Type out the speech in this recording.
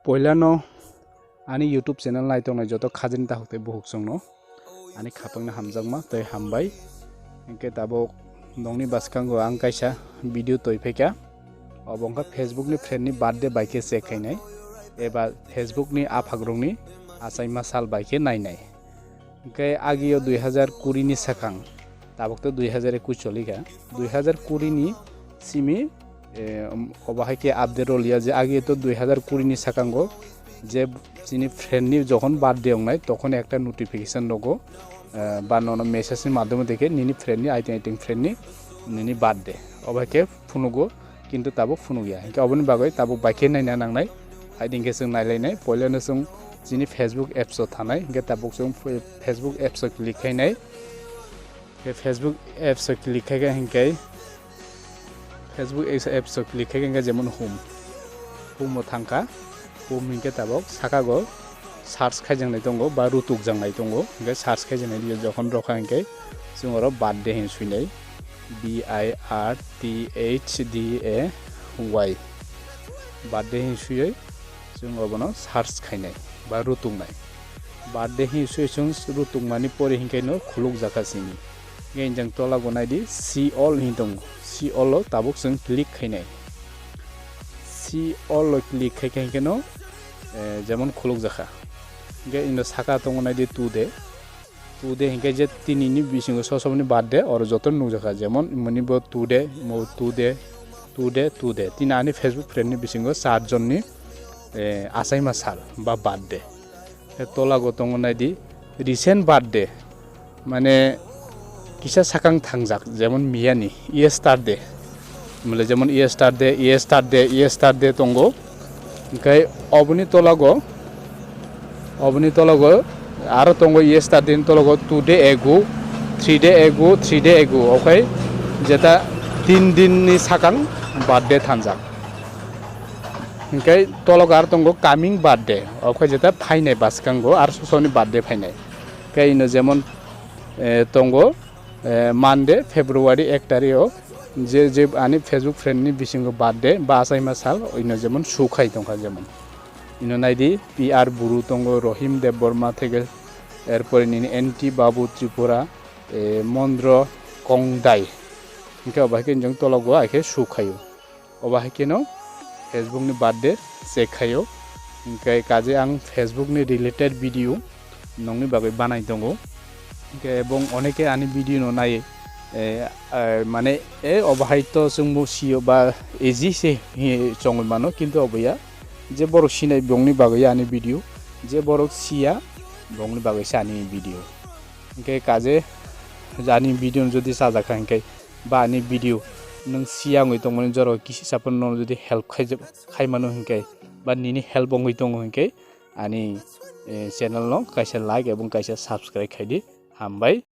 Poilano ani YouTube channel naitong joto khajin ta hokte buhuk songno ani khapangna hamjangma tei hambai engke tabo nongni baskango ang kaisa video toifeka obongka Facebook ni friend ni birthday baike check khainai eba Facebook ni aphagrongni asaima sal baike nainai engke agio 2020 ni sakang tabokto 2021 cholika 2020 ni simi obahaike update rolia je age to 2020 ni sakango যে যিনি friend নি যখন birthday অংনাই তখন একটা notification logo বা নন মেসেজের মাধ্যমে দেখে নিনি ফ্রেন্ড নি আইটিং ফ্রেন্ড নি নিনি বার্থডে অবাকে ফুনুগো কিন্তু তাবো ফুনুগিয়া একে অবনি বাগৈ তাবো বাইকে নাইনা নাংনাই আইদিংকে जों নাইলাইনাই পয়লানো जों যিনি ফেসবুক এপস থানাই গে তাবো जों ফেসবুক এপস ক্লিক খাইনাই গে ফেসবুক এপস ক্লিক খাইगा হিংকাই ফেসবুক এপস ক্লিক খাইगा যেমন হোম থাংকা Minke tabok sakago search khaijangnaI tongo ba rutuk jangnai tongo ge search khaijangnaI diyo jokhon rokha engke jongoro birthday hin suinai birthday birthday hin suyoi jong obono search khainai ba rutungnai birthday hin suyoi jong rutungmani pore hinkai no khuluk jakasini ge jang tola gonai di see all hin tongo see all lo tabok jong click khainai see all lo click khaike no যেমন খুলুক জাখা গে ইনো সাকা তংনাই দি today হিংকে যে তিনিনি বিসিং সসবনি birthday আর যতন নু জাখা যেমন মনিব today তিনানি Facebook friend নি বিসিং 7 জননি আসাইমা সাল বা birthday তোলা গতংনাই দি রিসেন্ট বার্থডে মানে কিসা সাকাং থাংজাক যেমন মিয়ানি ইয়েস্টারডে মানে যেমন yesterday তঙ্গো Kai obuni tolago aro tongo yesterday tolago 2 day ago 3 day ago okay jeta 3 din ni sakang birthday thanjak kai tolago aro tongo coming birthday okay jeta phainai baskango aro sosoni birthday phainai kai ino jemon tongo Monday February 1 tarikh যে আনি Facebook friend নি বিসিঙ্গ birthday বা আসাইমা সাল ইনো যেমন Sukhoi তংকা যেমন ইনো নাইদি PR Bru তঙ্গ রহিম দেব বর্মা থেকে এরপরে নিনি এনটি বাবু ত্রিপুরা মন্দ্র কংদাই ইনকে অবাহিকে জং তলগো আইকে সুখাইও অবাহিকে ন ফেসবুক নি বার্থডে চেক খাইও ইনকে কাজে আং ফেসবুক নি রিলেটেড ভিডিও নংনি বাগৈ বানাই দঙ্গো ইনকে এবং অনেকে আনি ভিডিও ন নাই মানে অবাহিত जोंबो सियो बा एजि से चंगै मानो किन्तु अबया जे बरक सिनाय बंगनि बागै आनि भिडियो जे बरक सिया बंगनि बागै सानि भिडियो इनके काजे जानि भिडियो जदि साजाखा इनके बा आनि भिडियो नों सियाङै दंमोन जरो किसि सापन न जदि हेल्प खाइमानो इनके बा निनि हेल्प बंगै दङ इनके आनि चेनेल न कायसा लाइक एवं कायसा सब्सक्राइब खाइदि हामबाय।